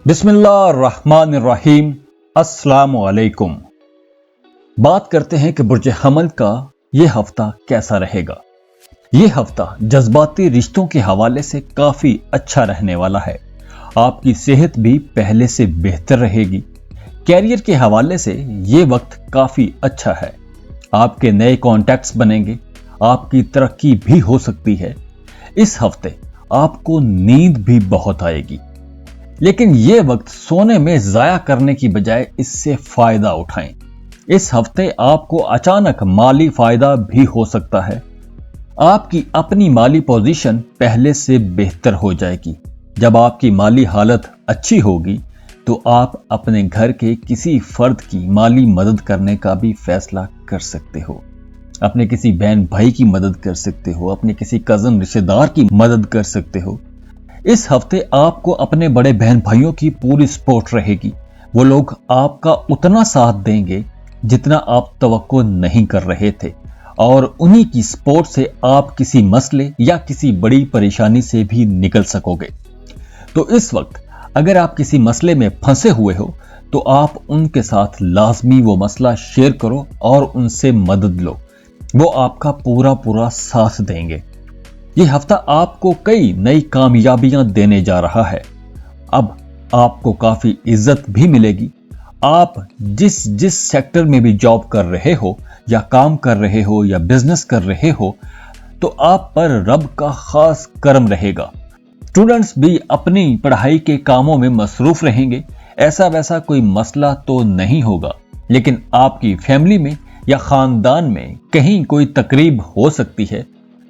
बिस्मिल्लाहिर्रहमानिर्रहीम। अस्सलाम वालेकुम। बात करते हैं कि बुर्ज हमल का ये हफ्ता कैसा रहेगा। ये हफ्ता जज्बाती रिश्तों के हवाले से काफी अच्छा रहने वाला है। आपकी सेहत भी पहले से बेहतर रहेगी। कैरियर के हवाले से ये वक्त काफी अच्छा है। आपके नए कॉन्टैक्ट्स बनेंगे, आपकी तरक्की भी हो सकती है। इस हफ्ते आपको नींद भी बहुत आएगी, लेकिन यह वक्त सोने में जाया करने की बजाय इससे फायदा उठाएं। इस हफ्ते आपको अचानक माली फायदा भी हो सकता है। आपकी अपनी माली पोजीशन पहले से बेहतर हो जाएगी। जब आपकी माली हालत अच्छी होगी तो आप अपने घर के किसी फर्द की माली मदद करने का भी फैसला कर सकते हो। अपने किसी बहन भाई की मदद कर सकते हो, अपने किसी कजन रिश्तेदार की मदद कर सकते हो। इस हफ्ते आपको अपने बड़े बहन भाइयों की पूरी सपोर्ट रहेगी। वो लोग आपका उतना साथ देंगे जितना आप तवक्को नहीं कर रहे थे, और उन्हीं की सपोर्ट से आप किसी मसले या किसी बड़ी परेशानी से भी निकल सकोगे। तो इस वक्त अगर आप किसी मसले में फंसे हुए हो तो आप उनके साथ लाजमी वो मसला शेयर करो और उनसे मदद लो। वो आपका पूरा साथ देंगे। ये हफ्ता आपको कई नई कामयाबियां देने जा रहा है। अब आपको काफी इज्जत भी मिलेगी। आप जिस सेक्टर में भी जॉब कर रहे हो या काम कर रहे हो या बिजनेस कर रहे हो, तो आप पर रब का खास करम रहेगा। स्टूडेंट्स भी अपनी पढ़ाई के कामों में मसरूफ रहेंगे। ऐसा वैसा कोई मसला तो नहीं होगा, लेकिन आपकी फैमिली में या खानदान में कहीं कोई तकरीब हो सकती है।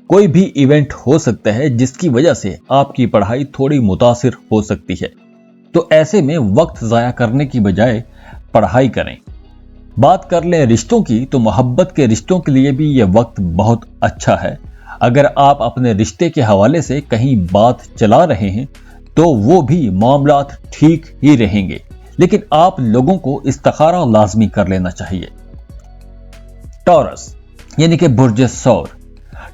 कोई भी इवेंट हो सकता है जिसकी वजह से आपकी पढ़ाई थोड़ी मुतासिर हो सकती है। तो ऐसे में वक्त जाया करने की बजाय पढ़ाई करें। बात कर लें रिश्तों की, तो मोहब्बत के रिश्तों के लिए भी यह वक्त बहुत अच्छा है। अगर आप अपने रिश्ते के हवाले से कहीं बात चला रहे हैं तो वो भी मामलात ठीक ही रहेंगे, लेकिन आप लोगों को इस्तिखारा लाजमी कर लेना चाहिए। टॉरस यानी कि बुर्ज सौर।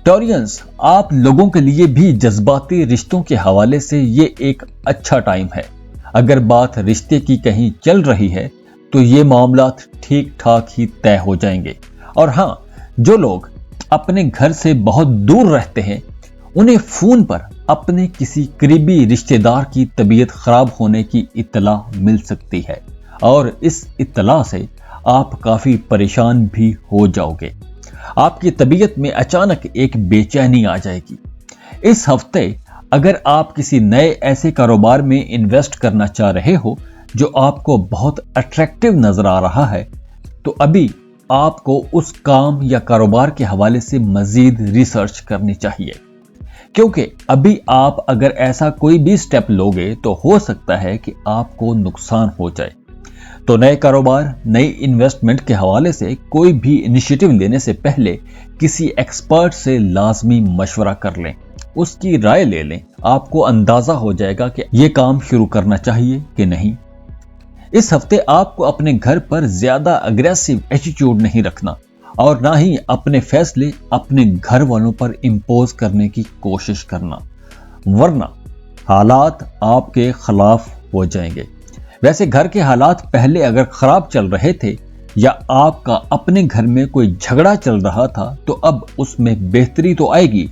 टॉरियंस, आप लोगों के लिए भी जज्बाती रिश्तों के हवाले से ये एक अच्छा टाइम है। अगर बात रिश्ते की कहीं चल रही है तो ये मामलात ठीक ठाक ही तय हो जाएंगे। और हाँ, जो लोग अपने घर से बहुत दूर रहते हैं उन्हें फोन पर अपने किसी करीबी रिश्तेदार की तबीयत खराब होने की इत्तला मिल सकती है, और इस इत्तला से आप काफी परेशान भी हो जाओगे। आपकी तबीयत में अचानक एक बेचैनी आ जाएगी। इस हफ्ते अगर आप किसी नए ऐसे कारोबार में इन्वेस्ट करना चाह रहे हो जो आपको बहुत अट्रैक्टिव नजर आ रहा है, तो अभी आपको उस काम या कारोबार के हवाले से मजीद रिसर्च करनी चाहिए, क्योंकि अभी आप अगर ऐसा कोई भी स्टेप लोगे तो हो सकता है कि आपको नुकसान हो जाए। तो नए कारोबार, नई इन्वेस्टमेंट के हवाले से कोई भी इनिशिएटिव लेने से पहले किसी एक्सपर्ट से लाजमी मशवरा कर लें, उसकी राय ले लें। आपको अंदाजा हो जाएगा कि यह काम शुरू करना चाहिए कि नहीं। इस हफ्ते आपको अपने घर पर ज्यादा अग्रेसिव एटीट्यूड नहीं रखना, और ना ही अपने फैसले अपने घर वालों पर इंपोज करने की कोशिश करना, वरना हालात आपके खिलाफ हो जाएंगे। वैसे घर के हालात पहले अगर खराब चल रहे थे या आपका अपने घर में कोई झगड़ा चल रहा था तो अब उसमें बेहतरी तो आएगी,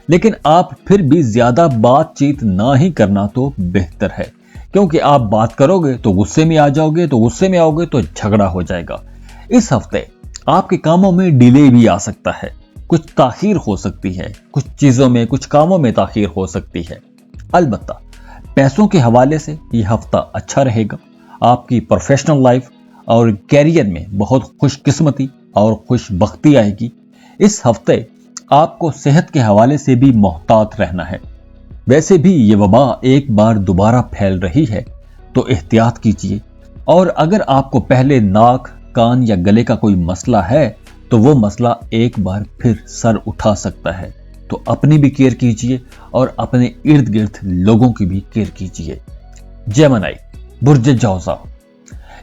लेकिन आप फिर भी ज्यादा बातचीत ना ही करना तो बेहतर है, क्योंकि आप बात करोगे तो गुस्से में आ जाओगे, तो गुस्से में आओगे तो झगड़ा हो जाएगा। इस हफ्ते आपके कामों में डिले भी आ सकता है, कुछ ताखीर हो सकती है, कुछ चीजों में, कुछ कामों में ताखीर हो सकती है। अलबत्ता पैसों के हवाले से यह हफ्ता अच्छा रहेगा। आपकी प्रोफेशनल लाइफ और कैरियर में बहुत खुशकिस्मती और खुशबख्ती आएगी। इस हफ्ते आपको सेहत के हवाले से भी मोहतात रहना है। वैसे भी ये वबा एक बार दोबारा फैल रही है, तो एहतियात कीजिए। और अगर आपको पहले नाक, कान या गले का कोई मसला है तो वो मसला एक बार फिर सर उठा सकता है। तो अपनी भी केयर कीजिए और अपने इर्द गिर्द लोगों की भी केयर कीजिए। जेमिनी, बुर्ज जौजा।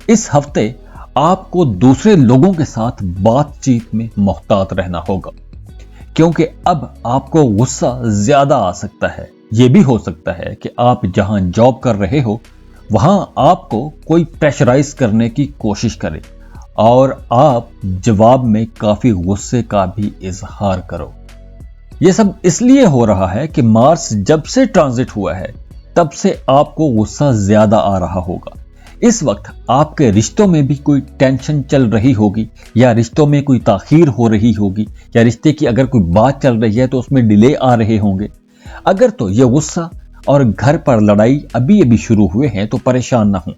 इस हफ्ते आपको दूसरे लोगों के साथ बातचीत में मोहतात रहना होगा, क्योंकि अब आपको गुस्सा ज्यादा आ सकता है। यह भी हो सकता है कि आप जहां जॉब कर रहे हो वहां आपको कोई प्रेशराइज करने की कोशिश करे और आप जवाब में काफी गुस्से का भी इजहार करो। यह सब इसलिए हो रहा है कि मार्स जब से ट्रांजिट हुआ है तब से आपको गुस्सा ज्यादा आ रहा होगा। इस वक्त आपके रिश्तों में भी कोई टेंशन चल रही होगी, या रिश्तों में कोई ताखीर हो रही होगी, या रिश्ते की अगर कोई बात चल रही है तो उसमें डिले आ रहे होंगे। अगर तो यह गुस्सा और घर पर लड़ाई अभी अभी शुरू हुए हैं तो परेशान ना हो,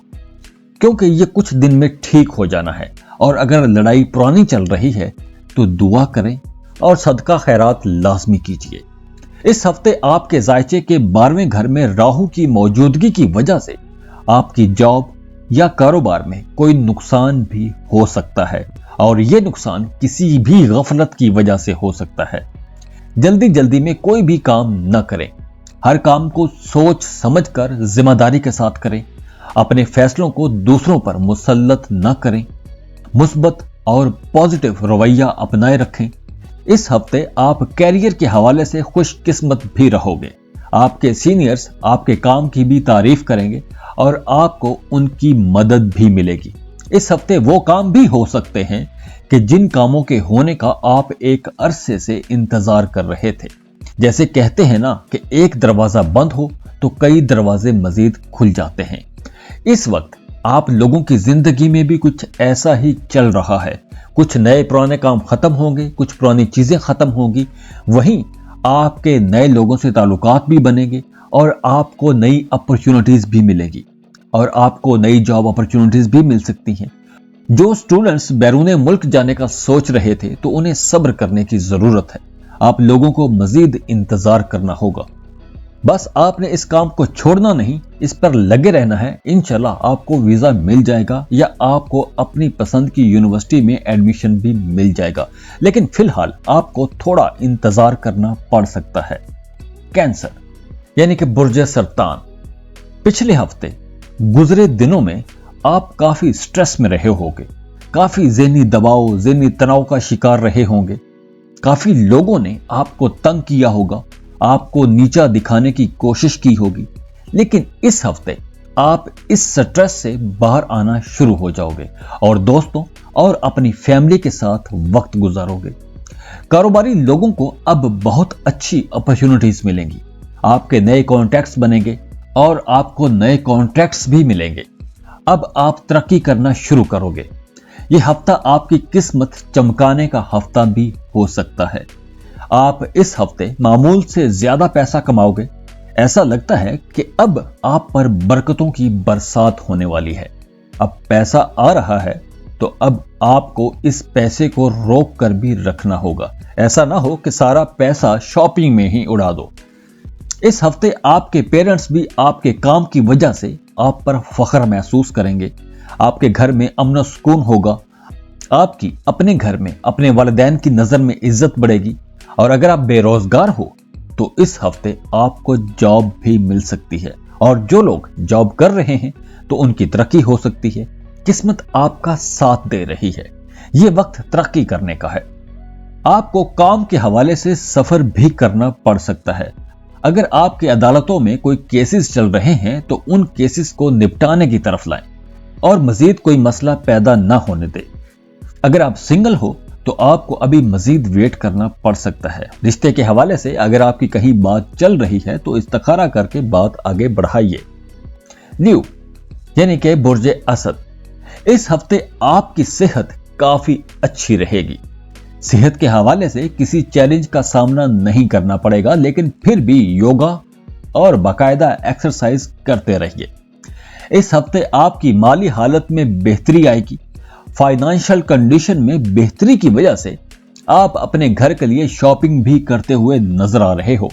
क्योंकि यह कुछ दिन में ठीक हो जाना है। और अगर लड़ाई पुरानी चल रही है तो दुआ करें और सदका खैरात लाजमी कीजिए। इस हफ्ते आपके जायचे के 12वें घर में राहु की मौजूदगी की वजह से आपकी जॉब या कारोबार में कोई नुकसान भी हो सकता है, और यह नुकसान किसी भी गफलत की वजह से हो सकता है। जल्दी जल्दी में कोई भी काम न करें, हर काम को सोच समझकर जिम्मेदारी के साथ करें। अपने फैसलों को दूसरों पर मुसल्लत न करें, मुस्बत और पॉजिटिव रवैया अपनाए रखें। इस हफ्ते आप कैरियर के हवाले से खुशकिस्मत भी रहोगे। आपके सीनियर्स आपके काम की भी तारीफ करेंगे और आपको उनकी मदद भी मिलेगी। इस हफ्ते वो काम भी हो सकते हैं कि जिन कामों के होने का आप एक अरसे से इंतजार कर रहे थे। जैसे कहते हैं ना कि एक दरवाजा बंद हो तो कई दरवाजे मजीद खुल जाते हैं। इस वक्त आप लोगों की जिंदगी में भी कुछ ऐसा ही चल रहा है। कुछ नए पुराने काम खत्म होंगे, कुछ पुरानी चीजें खत्म होंगी, वहीं आपके नए लोगों से ताल्लुकात भी बनेंगे और आपको नई अपॉर्चुनिटीज भी मिलेगी, और आपको नई जॉब अपॉर्चुनिटीज भी मिल सकती हैं। जो स्टूडेंट्स बैरून मुल्क जाने का सोच रहे थे तो उन्हें सब्र करने की जरूरत है। आप लोगों को मजीद इंतजार करना होगा। बस आपने इस काम को छोड़ना नहीं, इस पर लगे रहना है। इंशाल्लाह आपको वीजा मिल जाएगा या आपको अपनी पसंद की यूनिवर्सिटी में एडमिशन भी मिल जाएगा, लेकिन फिलहाल आपको थोड़ा इंतजार करना पड़ सकता है। कैंसर यानी कि बुर्ज सरतान, पिछले हफ्ते गुजरे दिनों में आप काफी स्ट्रेस में रहे होंगे, काफी ज़हनी दबाव, ज़हनी तनाव का शिकार रहे होंगे। काफी लोगों ने आपको तंग किया होगा, आपको नीचा दिखाने की कोशिश की होगी, लेकिन इस हफ्ते आप इस स्ट्रेस से बाहर आना शुरू हो जाओगे और दोस्तों और अपनी फैमिली के साथ वक्त गुजारोगे। कारोबारी लोगों को अब बहुत अच्छी अपॉर्चुनिटीज मिलेंगी, आपके नए कॉन्टैक्ट्स बनेंगे और आपको नए कॉन्ट्रैक्ट्स भी मिलेंगे। अब आप तरक्की करना शुरू करोगे। यह हफ्ता आपकी किस्मत चमकाने का हफ्ता भी हो सकता है। आप इस हफ्ते मामूल से ज्यादा पैसा कमाओगे। ऐसा लगता है कि अब आप पर बरकतों की बरसात होने वाली है। अब पैसा आ रहा है तो अब आपको इस पैसे को रोक कर भी रखना होगा। ऐसा ना हो कि सारा पैसा शॉपिंग में ही उड़ा दो। इस हफ्ते आपके पेरेंट्स भी आपके काम की वजह से आप पर फख्र महसूस करेंगे। आपके घर में अमन सुकून होगा। आपकी अपने घर में अपने वालिदैन की नजर में इज्जत बढ़ेगी। और अगर आप बेरोजगार हो तो इस हफ्ते आपको जॉब भी मिल सकती है, और जो लोग जॉब कर रहे हैं तो उनकी तरक्की हो सकती है। किस्मत आपका साथ दे रही है। यह वक्त तरक्की करने का है। आपको काम के हवाले से सफर भी करना पड़ सकता है। अगर आपकी अदालतों में कोई केसेस चल रहे हैं तो उन केसेस को निपटाने की तरफ लाएं और मजीद कोई मसला पैदा ना होने दें। अगर आप सिंगल हो तो आपको अभी मजीद वेट करना पड़ सकता है। रिश्ते के हवाले से अगर आपकी कहीं बात चल रही है तो इस्तिखारा करके बात आगे बढ़ाइए। ल्यू यानी कि बुर्ज असद, इस हफ्ते आपकी सेहत काफी अच्छी रहेगी। सेहत के हवाले से किसी चैलेंज का सामना नहीं करना पड़ेगा, लेकिन फिर भी योगा और बाकायदा एक्सरसाइज करते रहिए। इस हफ्ते आपकी माली हालत में बेहतरी आएगी। फाइनेंशियल कंडीशन में बेहतरी की वजह से आप अपने घर के लिए शॉपिंग भी करते हुए नजर आ रहे हो।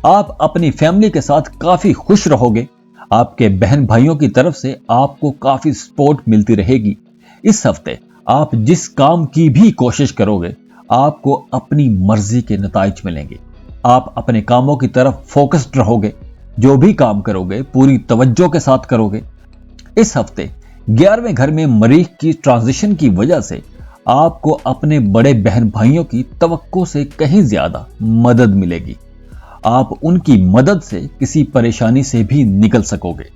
आप अपनी फैमिली के साथ काफी खुश रहोगे। आपके बहन भाइयों की तरफ से आपको काफी सपोर्ट मिलती रहेगी। इस हफ्ते आप जिस काम की भी कोशिश करोगे आपको अपनी मर्जी के नताइज मिलेंगे। आप अपने कामों की तरफ फोकस्ड रहोगे। जो भी काम करोगे पूरी तवज्जो के साथ करोगे। इस हफ्ते 11वें घर में मरीख की ट्रांजिशन की वजह से आपको अपने बड़े बहन भाइयों की तवक्को से कहीं ज्यादा मदद मिलेगी। आप उनकी मदद से किसी परेशानी से भी निकल सकोगे।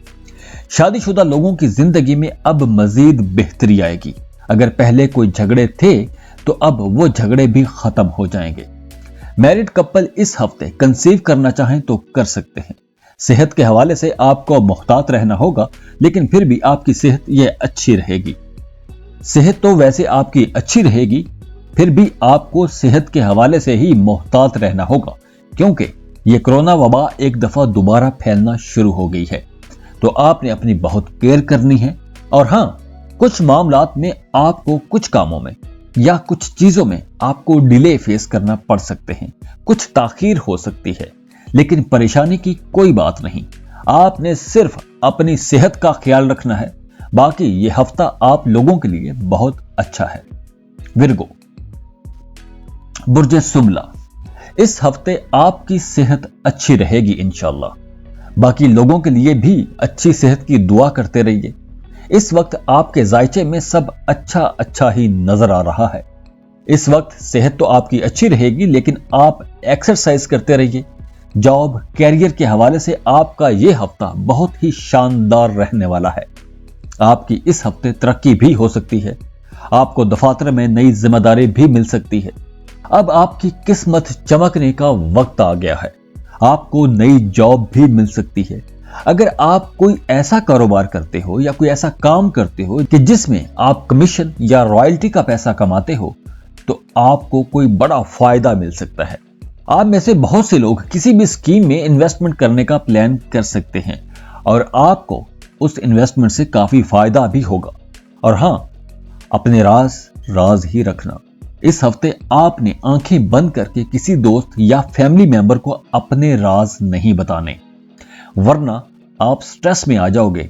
शादीशुदा लोगों की जिंदगी में अब मजीद बेहतरी आएगी। अगर पहले कोई झगड़े थे तो अब वो झगड़े भी खत्म हो जाएंगे। मैरिड कपल इस हफ्ते कंसीव करना चाहें तो कर सकते हैं। सेहत के हवाले से आपको मोहतात रहना होगा, लेकिन फिर भी आपकी सेहत ये अच्छी रहेगी। सेहत तो वैसे आपकी अच्छी रहेगी, फिर भी आपको सेहत के हवाले से ही मोहतात रहना होगा, क्योंकि ये कोरोना वबा एक दफा दोबारा फैलना शुरू हो गई है। तो आपने अपनी बहुत केयर करनी है। और हां, कुछ मामलात में आपको कुछ कामों में या कुछ चीजों में आपको डिले फेस करना पड़ सकते हैं, कुछ ताखीर हो सकती है, लेकिन परेशानी की कोई बात नहीं। आपने सिर्फ अपनी सेहत का ख्याल रखना है। बाकी ये हफ्ता आप लोगों के लिए बहुत अच्छा है। विर्गो, बुर्ज सुमला, इस हफ्ते आपकी सेहत अच्छी रहेगी इंशाअल्लाह। बाकी लोगों के लिए भी अच्छी सेहत की दुआ करते रहिए। इस वक्त आपके जायचे में सब अच्छा ही नजर आ रहा है। इस वक्त सेहत तो आपकी अच्छी रहेगी, लेकिन आप एक्सरसाइज करते रहिए। जॉब कैरियर के हवाले से आपका यह हफ्ता बहुत ही शानदार रहने वाला है। आपकी इस हफ्ते तरक्की भी हो सकती है। आपको दफातर में नई जिम्मेदारी भी मिल सकती है। अब आपकी किस्मत चमकने का वक्त आ गया है। आपको नई जॉब भी मिल सकती है। अगर आप कोई ऐसा कारोबार करते हो या कोई ऐसा काम करते हो कि जिसमें आप कमीशन या रॉयल्टी का पैसा कमाते हो, तो आपको कोई बड़ा फायदा मिल सकता है। आप में से बहुत से लोग किसी भी स्कीम में इन्वेस्टमेंट करने का प्लान कर सकते हैं और आपको उस इन्वेस्टमेंट से काफी फायदा भी होगा। और हां, अपने राज ही रखना। इस हफ्ते आपने आंखें बंद करके किसी दोस्त या फैमिली मेंबर को अपने राज नहीं बताने, वरना आप स्ट्रेस में आ जाओगे।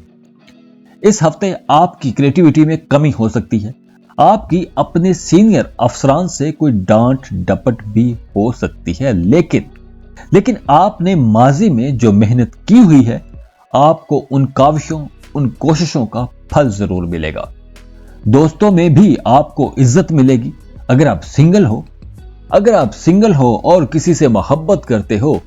इस हफ्ते आपकी क्रिएटिविटी में कमी हो सकती है। आपकी अपने सीनियर अफसरान से कोई डांट डपट भी हो सकती है, लेकिन आपने माजी में जो मेहनत की हुई है, आपको उन काविशों, उन कोशिशों का फल जरूर मिलेगा। दोस्तों में भी आपको इज्जत मिलेगी। अगर आप सिंगल हो और किसी से मोहब्बत करते हो,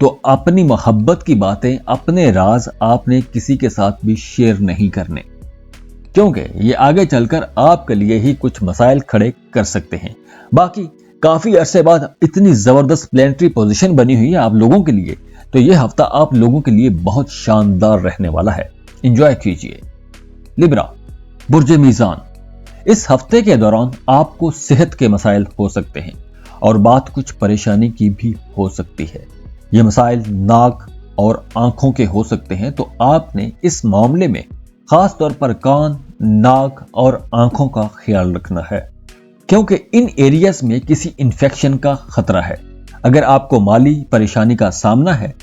तो अपनी मोहब्बत की बातें, अपने राज आपने किसी के साथ भी शेयर नहीं करने, क्योंकि ये आगे चलकर आपके लिए ही कुछ मसाइल खड़े कर सकते हैं। बाकी काफी अरसे बाद इतनी जबरदस्त प्लेनेटरी पोजीशन बनी हुई है आप लोगों के लिए, तो यह हफ्ता आप लोगों के लिए बहुत शानदार रहने वाला है। एंजॉय कीजिए। लिब्रा, बुर्ज मीजान, इस हफ्ते के दौरान आपको सेहत के मसाइल हो सकते हैं और बात कुछ परेशानी की भी हो सकती है। ये मसाइल नाक और आंखों के हो सकते हैं, तो आपने इस मामले में खास तौर पर कान, नाक और आंखों का ख्याल रखना है, क्योंकि इन एरियाज में किसी इन्फेक्शन का खतरा है। अगर आपको माली परेशानी का सामना है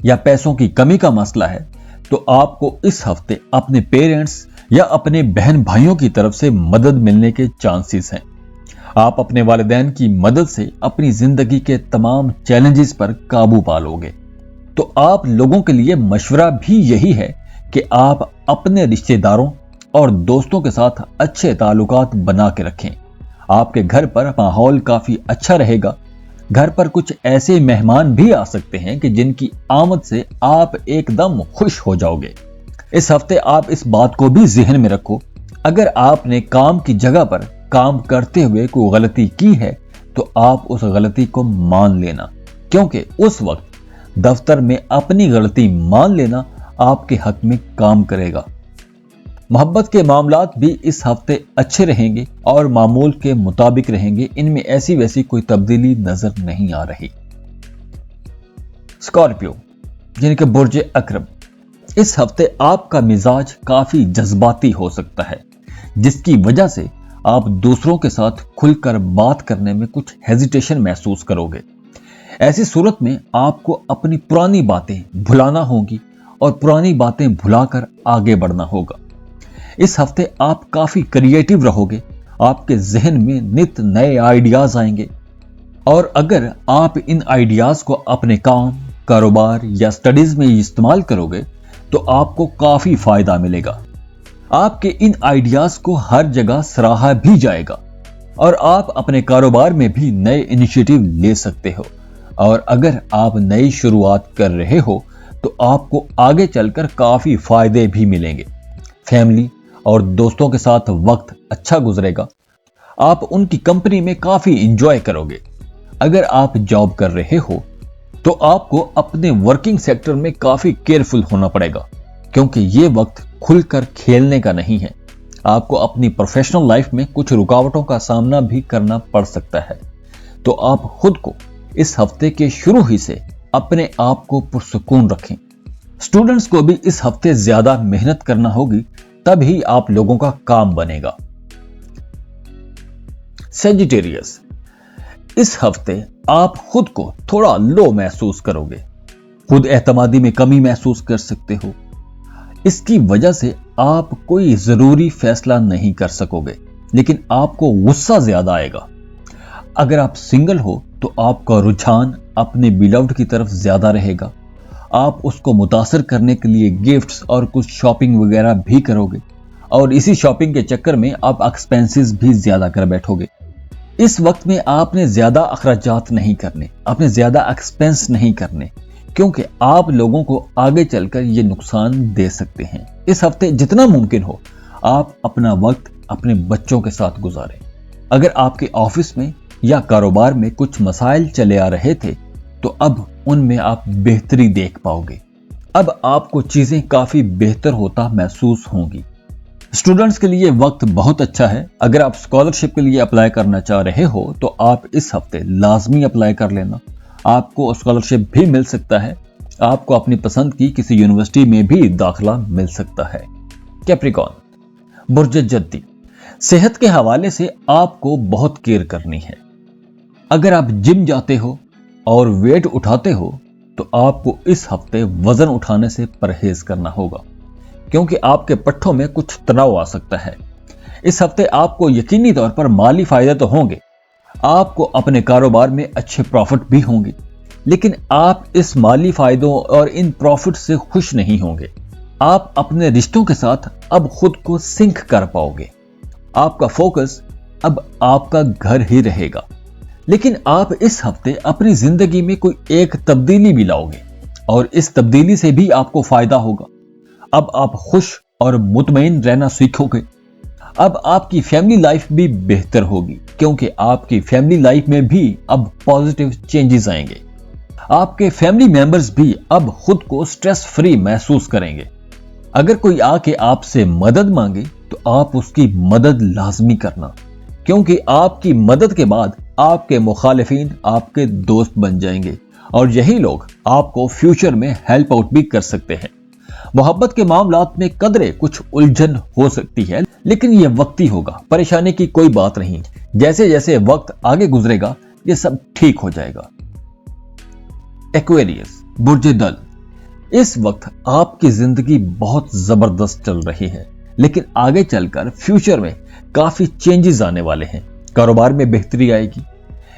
या पैसों की कमी का मसला है, तो आपको इस हफ्ते अपने पेरेंट्स या अपने बहन भाइयों की तरफ से मदद मिलने के चांसेस हैं। आप अपने वालिदैन की मदद से अपनी जिंदगी के तमाम चैलेंजेस पर काबू पा लोगे। तो आप लोगों के लिए मशवरा भी यही है कि आप अपने रिश्तेदारों और दोस्तों के साथ अच्छे ताल्लुकात बना के रखें। आपके घर पर माहौल काफी अच्छा रहेगा। घर पर कुछ ऐसे मेहमान भी आ सकते हैं कि जिनकी आमद से आप एकदम खुश हो जाओगे। इस हफ्ते आप इस बात को भी ज़हन में रखो, अगर आपने काम की जगह पर काम करते हुए कोई गलती की है, तो आप उस गलती को मान लेना, क्योंकि उस वक्त दफ्तर में अपनी गलती मान लेना आपके हक में काम करेगा। मोहब्बत के मामलात भी इस हफ्ते अच्छे रहेंगे और मामूल के मुताबिक रहेंगे। इनमें ऐसी वैसी कोई तब्दीली नजर नहीं आ रही। स्कॉर्पियो, यानी कि बुर्ज अकरब, इस हफ्ते आपका मिजाज काफी जज्बाती हो सकता है, जिसकी वजह से आप दूसरों के साथ खुलकर बात करने में कुछ हेजिटेशन महसूस करोगे। ऐसी सूरत में आपको अपनी पुरानी बातें भुलाना होगी और पुरानी बातें भुलाकर आगे बढ़ना होगा। इस हफ्ते आप काफी क्रिएटिव रहोगे। आपके जहन में नित नए आइडियाज आएंगे और अगर आप इन आइडियाज को अपने काम, कारोबार या स्टडीज में इस्तेमाल करोगे, तो आपको काफी फायदा मिलेगा। आपके इन आइडियाज को हर जगह सराहा भी जाएगा और आप अपने कारोबार में भी नए इनिशिएटिव ले सकते हो। और अगर आप नई शुरुआत कर रहे हो, तो आपको आगे चलकर काफी फायदे भी मिलेंगे। फैमिली और दोस्तों के साथ वक्त अच्छा गुजरेगा। आप उनकी कंपनी में काफी इंजॉय करोगे। अगर आप जॉब कर रहे हो तो आपको अपने वर्किंग सेक्टर में काफी केयरफुल होना पड़ेगा, क्योंकि ये वक्त खुलकर खेलने का नहीं है। आपको अपनी प्रोफेशनल लाइफ में कुछ रुकावटों का सामना भी करना पड़ सकता है, तो आप खुद को इस हफ्ते के शुरू ही से अपने आप को पुरसुकून रखें। स्टूडेंट्स को भी इस हफ्ते ज्यादा मेहनत करना होगी, तभी आप लोगों का काम बनेगा। सेजिटेरियस, इस हफ्ते आप खुद को थोड़ा लो महसूस करोगे। खुद एतमादी में कमी महसूस कर सकते हो। इसकी वजह से आप कोई जरूरी फैसला नहीं कर सकोगे, लेकिन आपको गुस्सा ज्यादा आएगा। अगर आप सिंगल हो तो आपका रुझान अपने बिलव्ड की तरफ ज्यादा रहेगा। आप उसको मुतासर करने के लिए गिफ्ट्स और कुछ शॉपिंग वगैरह भी करोगे, और इसी शॉपिंग के चक्कर में आप एक्सपेंसेस भी ज्यादा कर बैठोगे। इस वक्त में आपने ज्यादा अखराजात नहीं करने, आपने ज्यादा एक्सपेंस नहीं करने, क्योंकि आप लोगों को आगे चलकर ये नुकसान दे सकते हैं। इस हफ्ते जितना मुमकिन हो आप अपना वक्त अपने बच्चों के साथ गुजारें। अगर आपके ऑफिस में या कारोबार में कुछ मसाइल चले आ रहे थे तो अब उनमें आप बेहतरी देख पाओगे। अब आपको चीजें काफी बेहतर होता महसूस होंगी। स्टूडेंट्स के लिए वक्त बहुत अच्छा है। अगर आप स्कॉलरशिप के लिए अप्लाई करना चाह रहे हो तो आप इस हफ्ते लाजमी अप्लाई कर लेना। आपको स्कॉलरशिप भी मिल सकता है। आपको अपनी पसंद की किसी यूनिवर्सिटी में भी दाखिला मिल सकता है। कैप्रिकॉर्न, बुर्ज जद्दी, सेहत के हवाले से आपको बहुत केयर करनी है। अगर आप जिम जाते हो और वेट उठाते हो तो आपको इस हफ्ते वजन उठाने से परहेज करना होगा, क्योंकि आपके पट्ठों में कुछ तनाव आ सकता है। इस हफ्ते आपको यकीनी तौर पर माली फायदे तो होंगे, आपको अपने कारोबार में अच्छे प्रॉफिट भी होंगे, लेकिन आप इस माली फायदों और इन प्रॉफिट से खुश नहीं होंगे। आप अपने रिश्तों के साथ अब खुद को सिंक कर पाओगे। आपका फोकस अब आपका घर ही रहेगा, लेकिन आप इस हफ्ते अपनी जिंदगी में कोई एक तब्दीली भी लाओगे और इस तब्दीली से भी आपको फायदा होगा। अब आप खुश और मुतमईन रहना सीखोगे। अब आपकी फैमिली लाइफ भी बेहतर होगी, क्योंकि आपकी फैमिली लाइफ में भी अब पॉजिटिव चेंजेस आएंगे। आपके फैमिली मेंबर्स भी अब खुद को स्ट्रेस फ्री महसूस करेंगे। अगर कोई आके आपसे मदद मांगे तो आप उसकी मदद लाजमी करना, क्योंकि आपकी मदद के बाद आपके मुखालिफिन आपके दोस्त बन जाएंगे और यही लोग आपको फ्यूचर में हेल्प आउट भी कर सकते हैं। मोहब्बत के मामलात में कदरे कुछ उलझन हो सकती है, लेकिन यह वक्ती होगा। परेशानी की कोई बात नहीं। जैसे जैसे वक्त आगे गुजरेगा ये सब ठीक हो जाएगा। एक्वेरियस, बुर्ज दल, इस वक्त आपकी जिंदगी बहुत जबरदस्त चल रही है, लेकिन आगे चलकर फ्यूचर में काफी चेंजेस आने वाले हैं। कारोबार में बेहतरी आएगी।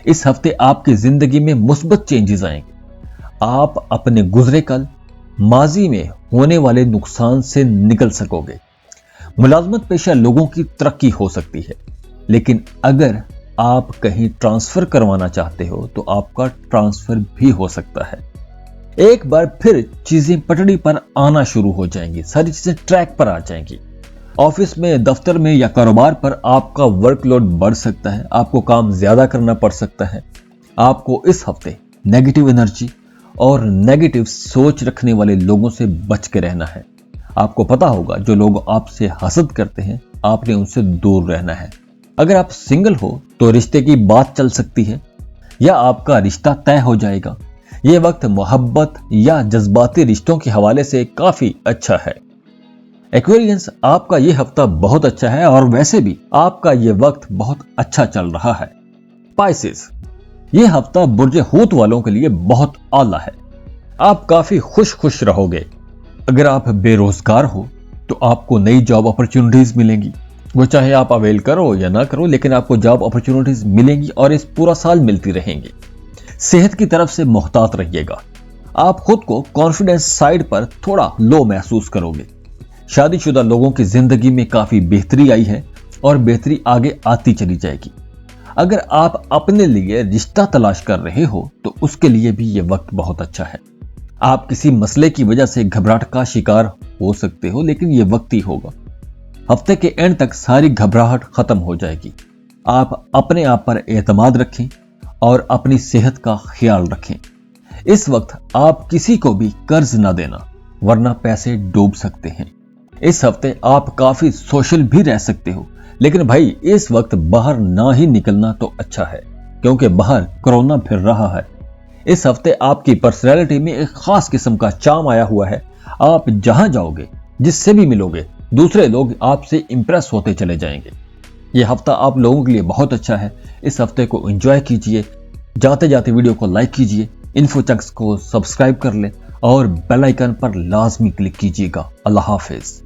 इस हफ्ते आपकी जिंदगी में मुस्बत चेंजेस आएंगे। आप अपने गुजरे कल, माजी में होने वाले नुकसान से निकल सकोगे। मुलाजमत पेशा लोगों की तरक्की हो सकती है, लेकिन अगर आप कहीं ट्रांसफर करवाना चाहते हो तो आपका ट्रांसफर भी हो सकता है। एक बार फिर चीजें पटड़ी पर आना शुरू हो जाएंगी, सारी चीजें ट्रैक पर आ जाएंगी। ऑफिस में, दफ्तर में या कारोबार पर आपका वर्कलोड बढ़ सकता है। आपको काम ज्यादा करना पड़ सकता है। आपको इस हफ्ते नेगेटिव एनर्जी और नेगेटिव सोच रखने वाले लोगों से बच के रहना है। आपको पता होगा जो लोग आपसे हसद करते हैं, आपने उनसे दूर रहना है। अगर आप सिंगल हो तो रिश्ते की बात चल सकती है या आपका रिश्ता तय हो जाएगा। यह वक्त मोहब्बत या जज्बाती रिश्तों के हवाले से काफी अच्छा है। एक्वेरियंस, आपका यह हफ्ता बहुत अच्छा है और वैसे भी आपका यह वक्त बहुत अच्छा चल रहा है। पाइसेस, यह हफ्ता बुर्ज हूत वालों के लिए बहुत आला है। आप काफी खुश रहोगे। अगर आप बेरोजगार हो तो आपको नई जॉब अपॉर्चुनिटीज मिलेंगी। वो चाहे आप अवेल करो या ना करो, लेकिन आपको जॉब अपॉर्चुनिटीज मिलेंगी और इस पूरा साल मिलती रहेंगी। सेहत की तरफ से मोहतात रहिएगा। आप खुद को कॉन्फिडेंस साइड पर थोड़ा लो महसूस करोगे। शादीशुदा लोगों की जिंदगी में काफी बेहतरी आई है और बेहतरी आगे आती चली जाएगी। अगर आप अपने लिए रिश्ता तलाश कर रहे हो तो उसके लिए भी यह वक्त बहुत अच्छा है। आप किसी मसले की वजह से घबराहट का शिकार हो सकते हो, लेकिन यह वक्ती होगा। हफ्ते के एंड तक सारी घबराहट खत्म हो जाएगी। आप अपने आप पर एतमाद रखें और अपनी सेहत का ख्याल रखें। इस वक्त आप किसी को भी कर्ज ना देना, वरना पैसे डूब सकते हैं। इस हफ्ते आप काफी सोशल भी रह सकते हो, लेकिन भाई इस वक्त बाहर ना ही निकलना तो अच्छा है, क्योंकि बाहर कोरोना फिर रहा है। इस हफ्ते आपकी पर्सनैलिटी में एक खास किस्म का चार्म आया हुआ है। आप जहां जाओगे, जिससे भी मिलोगे, दूसरे लोग आपसे इंप्रेस होते चले जाएंगे। यह हफ्ता आप लोगों के लिए बहुत अच्छा है। इस हफ्ते को एंजॉय कीजिए। जाते जाते वीडियो को लाइक कीजिए, इन्फो चंक्स को सब्सक्राइब कर लें और बेल आइकन पर लाजमी क्लिक कीजिएगा। अल्लाह हाफिज।